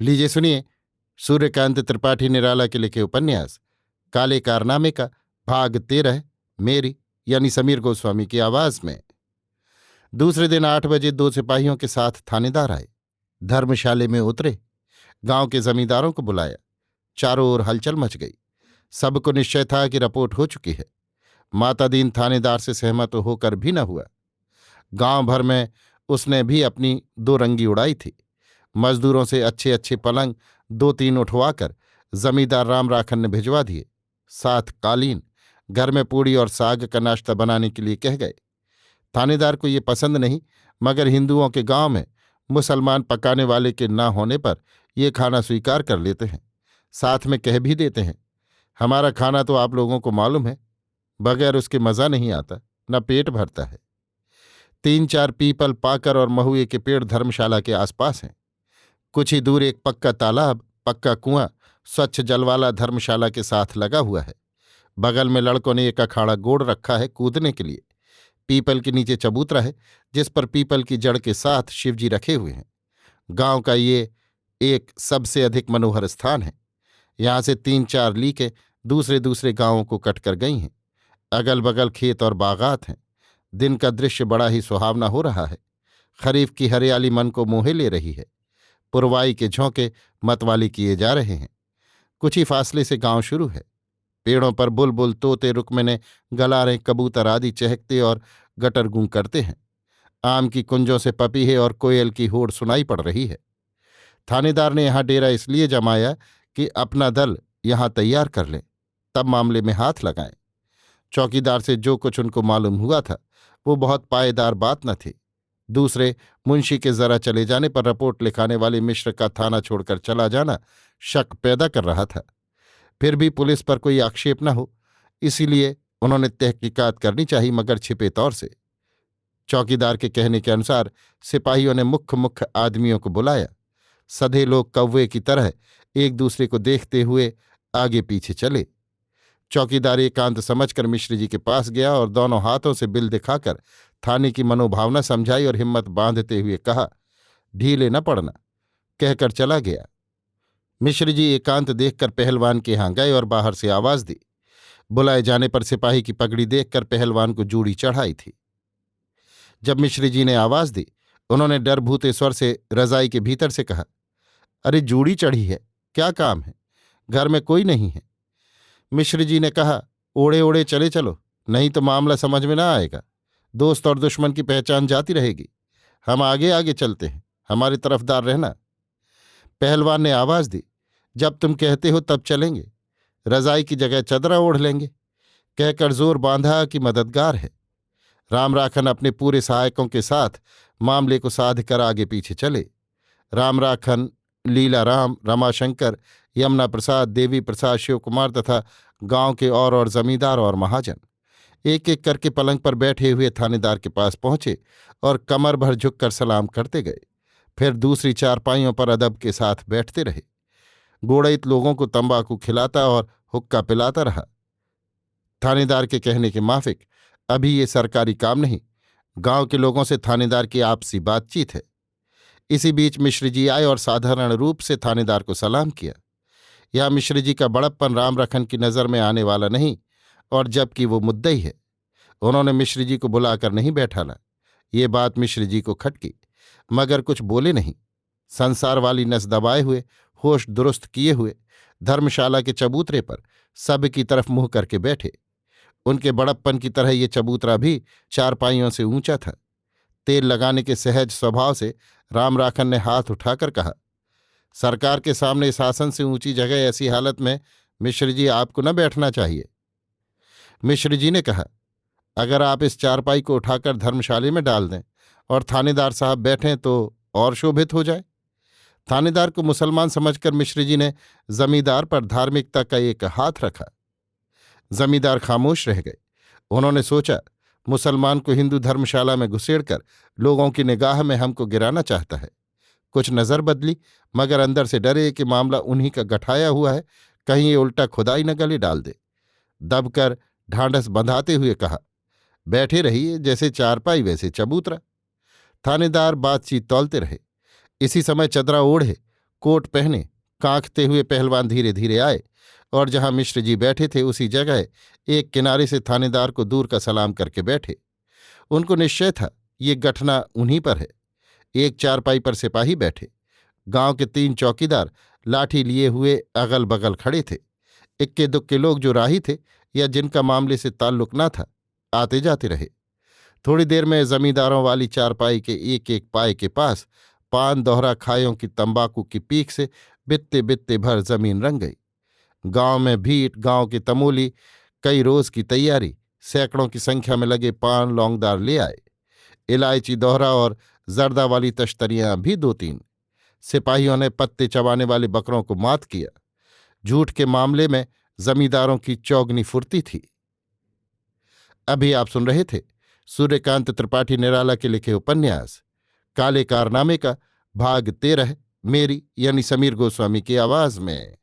लीजिए सुनिए सूर्यकांत त्रिपाठी निराला के लिखे उपन्यास काले कारनामे का भाग 13 मेरी यानी समीर गोस्वामी की आवाज में। दूसरे दिन 8 बजे 2 सिपाहियों के साथ थानेदार आए। धर्मशाले में उतरे। गांव के जमींदारों को बुलाया। चारों ओर हलचल मच गई। सबको निश्चय था कि रिपोर्ट हो चुकी है। मातादीन थानेदार से सहमत होकर भी न हुआ। गांव भर में उसने भी अपनी दो रंगी उड़ाई थी। मजदूरों से अच्छे अच्छे पलंग 2-3 उठवाकर जमींदार राम राखन ने भिजवा दिए। साथ कालीन, घर में पूड़ी और साग का नाश्ता बनाने के लिए कह गए। थानेदार को ये पसंद नहीं, मगर हिंदुओं के गांव में मुसलमान पकाने वाले के ना होने पर ये खाना स्वीकार कर लेते हैं। साथ में कह भी देते हैं, हमारा खाना तो आप लोगों को मालूम है, बगैर उसके मज़ा नहीं आता, न पेट भरता है। 3-4 पीपल, पाकर और महुए के पेड़ धर्मशाला के आसपास हैं। कुछ ही दूर एक पक्का तालाब, पक्का कुआं, स्वच्छ जल वाला धर्मशाला के साथ लगा हुआ है। बगल में लड़कों ने एक अखाड़ा गोड़ रखा है कूदने के लिए। पीपल के नीचे चबूतरा है, जिस पर पीपल की जड़ के साथ शिवजी रखे हुए हैं। गांव का ये एक सबसे अधिक मनोहर स्थान है। यहाँ से 3-4 लीकें दूसरे दूसरे गांवों को कटकर गई हैं। अगल बगल खेत और बागात हैं। दिन का दृश्य बड़ा ही सुहावना हो रहा है। खरीफ की हरियाली मन को मोहे ले रही है। पुरवाई के झोंके मतवाली किए जा रहे हैं। कुछ ही फासले से गांव शुरू है। पेड़ों पर बुलबुल, तोते, रुकमने, गलारें, कबूतर आदि चहकते और गटरगूं करते हैं। आम की कुंजों से पपीहे और कोयल की होड़ सुनाई पड़ रही है। थानेदार ने यहां डेरा इसलिए जमाया कि अपना दल यहां तैयार कर लें, तब मामले में हाथ लगाएं। चौकीदार से जो कुछ उनको मालूम हुआ था वो बहुत पायेदार बात न थी। दूसरे मुंशी के जरा चले जाने पर रिपोर्ट लिखाने वाले मिश्र का थाना छोड़कर चला जाना शक पैदा कर रहा था। फिर भी पुलिस पर कोई आक्षेप न हो, इसीलिए उन्होंने तहकीकात करनी चाहिए, मगर छिपे तौर से। चौकीदार के कहने के अनुसार सिपाहियों ने मुख्य मुख्य आदमियों को बुलाया। सधे लोग कौवे की तरह एक दूसरे को देखते हुए आगे पीछे चले। चौकीदार एकांत समझकर मिश्र जी के पास गया और दोनों हाथों से बिल दिखाकर थाने की मनोभावना समझाई और हिम्मत बांधते हुए कहा, ढीले न पड़ना, कहकर चला गया। मिश्र जी एकांत देखकर पहलवान के यहाँ गए और बाहर से आवाज दी। बुलाए जाने पर सिपाही की पगड़ी देखकर पहलवान को जूड़ी चढ़ाई थी। जब मिश्र जी ने आवाज दी, उन्होंने डर भूते स्वर से रजाई के भीतर से कहा, अरे जूड़ी चढ़ी है, क्या काम है? घर में कोई नहीं है। मिश्र जी ने कहा, ओढ़े ओढ़े चले चलो, नहीं तो मामला समझ में ना आएगा। दोस्त और दुश्मन की पहचान जाती रहेगी। हम आगे आगे चलते हैं, हमारी तरफदार रहना। पहलवान ने आवाज दी, जब तुम कहते हो तब चलेंगे, रजाई की जगह चदरा ओढ़ लेंगे, कहकर जोर बांधा कि मददगार है। राम राखन अपने पूरे सहायकों के साथ मामले को साध कर आगे पीछे चले। राम राखन, लीलाराम, रमाशंकर, यमुना प्रसाद, देवी प्रसाद, शिव कुमार तथा गांव के और जमींदार और महाजन एक एक करके पलंग पर बैठे हुए थानेदार के पास पहुंचे और कमर भर झुककर सलाम करते गए। फिर दूसरी चारपाइयों पर अदब के साथ बैठते रहे। गोड़ित लोगों को तंबाकू खिलाता और हुक्का पिलाता रहा। थानेदार के कहने के माफिक अभी ये सरकारी काम नहीं, गांव के लोगों से थानेदार की आपसी बातचीत है। इसी बीच मिश्र जी आए और साधारण रूप से थानेदार को सलाम किया। यह मिश्र जी का बड़प्पन राम रखन की नज़र में आने वाला नहीं, और जबकि वो मुद्दई है। उन्होंने मिश्र जी को बुलाकर नहीं बैठाला। ये बात मिश्र जी को खटकी, मगर कुछ बोले नहीं। संसार वाली नस दबाए हुए, होश दुरुस्त किए हुए धर्मशाला के चबूतरे पर सब की तरफ मुंह करके बैठे। उनके बड़प्पन की तरह ये चबूतरा भी चारपाइयों से ऊंचा था। तेल लगाने के सहज स्वभाव से राम राखन ने हाथ उठाकर कहा, सरकार के सामने शासन से ऊंची जगह ऐसी हालत में मिश्र जी आपको न बैठना चाहिए। मिश्र जी ने कहा, अगर आप इस चारपाई को उठाकर धर्मशाले में डाल दें और थानेदार साहब बैठें तो और शोभित हो जाए। थानेदार को मुसलमान समझकर मिश्र जी ने जमींदार पर धार्मिकता का एक हाथ रखा। जमींदार खामोश रह गए। उन्होंने सोचा, मुसलमान को हिंदू धर्मशाला में घुसेड़कर लोगों की निगाह में हमको गिराना चाहता है। कुछ नजर बदली, मगर अंदर से डरे कि मामला उन्हीं का गठाया हुआ है, कहीं ये उल्टा खुदाई न गले डाल दे। दबकर ढांढस बंधाते हुए कहा, बैठे रहिए, जैसे चारपाई वैसे चबूतरा। थानेदार बातचीत तौलते रहे। इसी समय चदरा ओढ़े कोट पहने कांखते हुए पहलवान धीरे धीरे आए और जहां मिश्र जी बैठे थे उसी जगह एक किनारे से थानेदार को दूर का सलाम करके बैठे। उनको निश्चय था ये गठना उन्हीं पर है। एक चारपाई पर सिपाही बैठे। गांव के 3 चौकीदार लाठी लिए हुए अगल बगल खड़े थे। इक्के दुक्के लोग जो राही थे या जिनका मामले से ताल्लुक न था आते जाते रहे। थोड़ी देर में जमींदारों वाली चारपाई के एक एक पाए के पास पान दोहरा खायों की तंबाकू की पीक से बित्ते बित्ते भर जमीन रंग गई। गांव में भीट, गांव के तमोली कई रोज की तैयारी, सैकड़ों की संख्या में लगे पान लौंगदार ले आए। इलायची दोहरा और जर्दा वाली तश्तरियां भी 2-3। सिपाहियों ने पत्ते चबाने वाले बकरों को मात किया। झूठ के मामले में जमींदारों की चौगनी फुर्ती थी। अभी आप सुन रहे थे सूर्यकांत त्रिपाठी निराला के लिखे उपन्यास काले कारनामे का भाग 13, मेरी यानी समीर गोस्वामी की आवाज में।